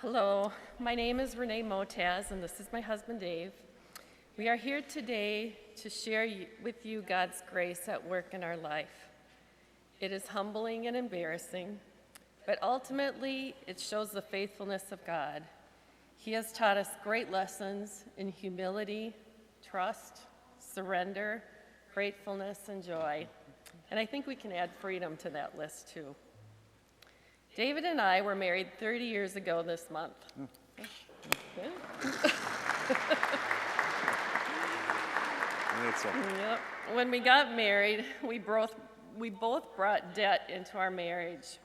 Hello, my name is Renae Mottaz, and this is my husband Dave. We are here today to share with you God's grace at work in our life. It is humbling and embarrassing, but ultimately it shows the faithfulness of God. He has taught us great lessons in humility, trust, surrender, gratefulness, and joy. And I think we can add freedom to that list too. David and I were married 30 years ago this month. Yep. When we got married, we both brought debt into our marriage.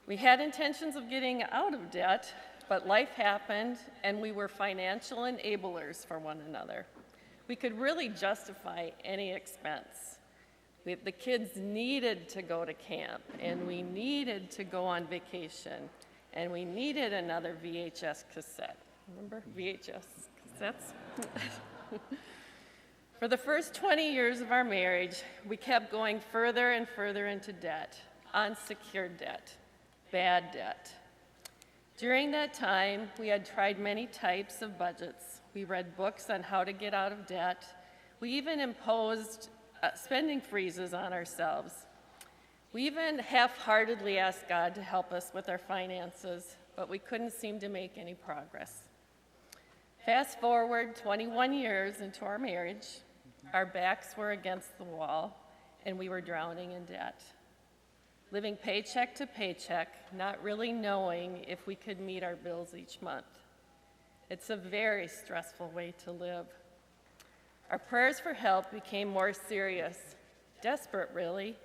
We had intentions of getting out of debt, but life happened and we were financial enablers for one another. We could really justify any expense. The kids needed to go to camp, and we needed to go on vacation, and we needed another VHS cassette. Remember VHS cassettes? For the first 20 years of our marriage, we kept going further and further into debt, unsecured debt, bad debt. During that time, we had tried many types of budgets. We read books on how to get out of debt. We even imposed spending freezes on ourselves. We even half-heartedly asked God to help us with our finances, but we couldn't seem to make any progress. Fast forward 21 years into our marriage, our backs were against the wall, and we were drowning in debt. Living paycheck to paycheck, not really knowing if we could meet our bills each month. It's a very stressful way to live. Our prayers for help became more serious, desperate really.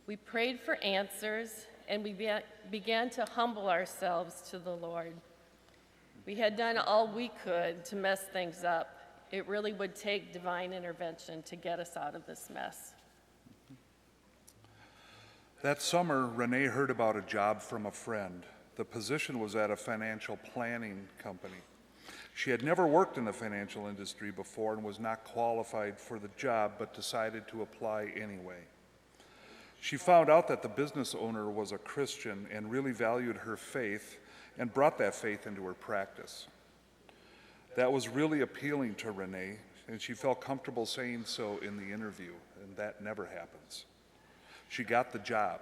We prayed for answers, and we began to humble ourselves to the Lord. We had done all we could to mess things up. It really would take divine intervention to get us out of this mess. That summer, Renae heard about a job from a friend. The position was at a financial planning company. She had never worked in the financial industry before and was not qualified for the job, but decided to apply anyway. She found out that the business owner was a Christian and really valued her faith and brought that faith into her practice. That was really appealing to Renae, and she felt comfortable saying so in the interview, and that never happens. She got the job.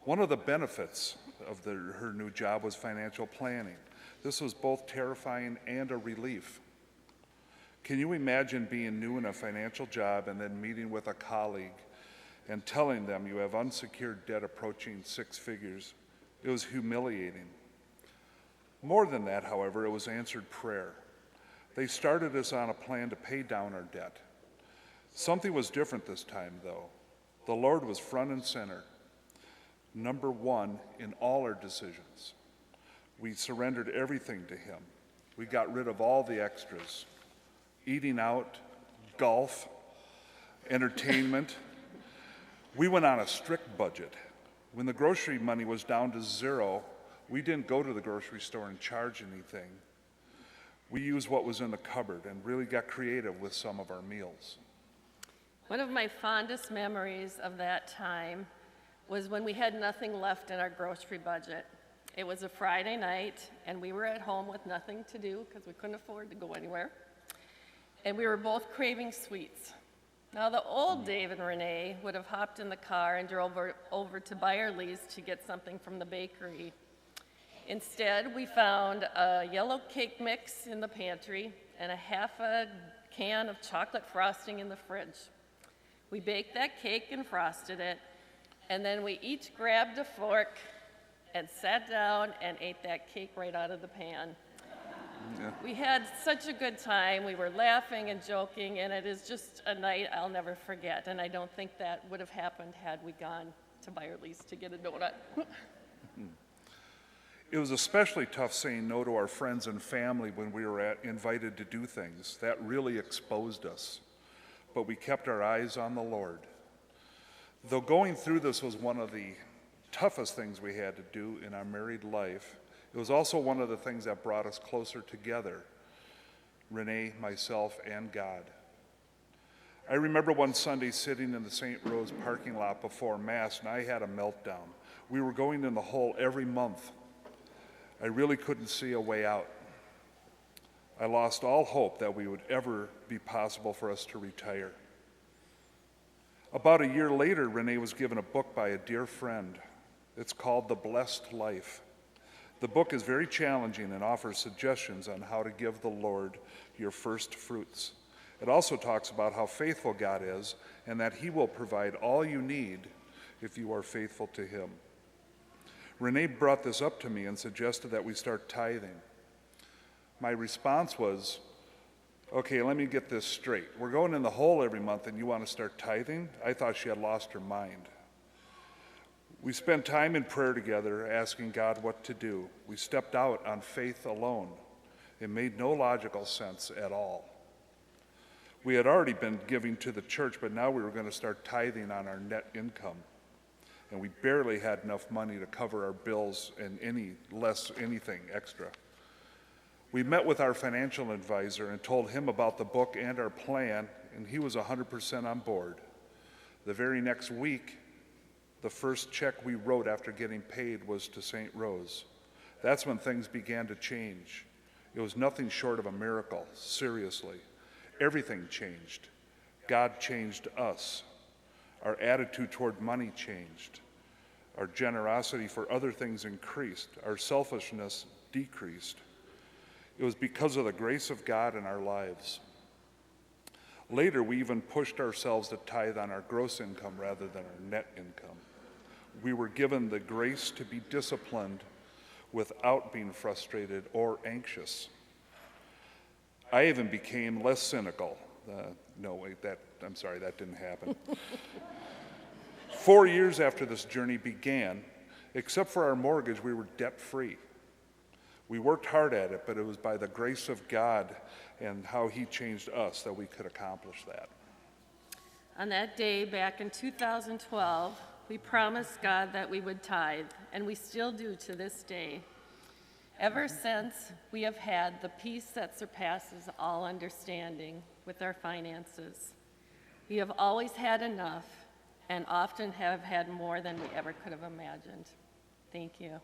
One of the benefits of her new job was financial planning. This was both terrifying and a relief. Can you imagine being new in a financial job and then meeting with a colleague and telling them you have unsecured debt approaching 6 figures? It was humiliating. More than that, however, it was answered prayer. They started us on a plan to pay down our debt. Something was different this time, though. The Lord was front and center, number one in all our decisions. We surrendered everything to Him. We got rid of all the extras. Eating out, golf, entertainment. We went on a strict budget. When the grocery money was down to zero, we didn't go to the grocery store and charge anything. We used what was in the cupboard and really got creative with some of our meals. One of my fondest memories of that time was when we had nothing left in our grocery budget. It was a Friday night, and we were at home with nothing to do because we couldn't afford to go anywhere. And we were both craving sweets. Now, the old Dave and Renae would have hopped in the car and drove over to Byerly's to get something from the bakery. Instead, we found a yellow cake mix in the pantry and a half a can of chocolate frosting in the fridge. We baked that cake and frosted it, and then we each grabbed a fork and sat down and ate that cake right out of the pan. Yeah. We had such a good time. We were laughing and joking, and it is just a night I'll never forget. And I don't think that would have happened had we gone to Byerly's to get a donut. It was especially tough saying no to our friends and family when we were invited to do things. That really exposed us. But we kept our eyes on the Lord. Though going through this was one of the toughest things we had to do in our married life, it was also one of the things that brought us closer together, Renae, myself, and God. I remember one Sunday sitting in the St. Rose parking lot before Mass, and I had a meltdown. We were going in the hole every month. I really couldn't see a way out. I lost all hope that we would ever be possible for us to retire. About a year later, Renae was given a book by a dear friend. It's called The Blessed Life. The book is very challenging and offers suggestions on how to give the Lord your first fruits. It also talks about how faithful God is and that He will provide all you need if you are faithful to Him. Renae brought this up to me and suggested that we start tithing. My response was, okay, let me get this straight. We're going in the hole every month and you want to start tithing? I thought she had lost her mind. We spent time in prayer together asking God what to do. We stepped out on faith alone. It made no logical sense at all. We had already been giving to the church, but now we were going to start tithing on our net income. And we barely had enough money to cover our bills and anything extra. We met with our financial advisor and told him about the book and our plan, and he was 100% on board. The very next week, the first check we wrote after getting paid was to St. Rose. That's when things began to change. It was nothing short of a miracle, seriously. Everything changed. God changed us. Our attitude toward money changed. Our generosity for other things increased. Our selfishness decreased. It was because of the grace of God in our lives. Later, we even pushed ourselves to tithe on our gross income rather than our net income. We were given the grace to be disciplined without being frustrated or anxious. I even became less cynical. That didn't happen. 4 years after this journey began, except for our mortgage, we were debt-free. We worked hard at it, but it was by the grace of God and how He changed us that we could accomplish that. On that day back in 2012, we promised God that we would tithe, and we still do to this day. Ever since, we have had the peace that surpasses all understanding with our finances. We have always had enough and often have had more than we ever could have imagined. Thank you.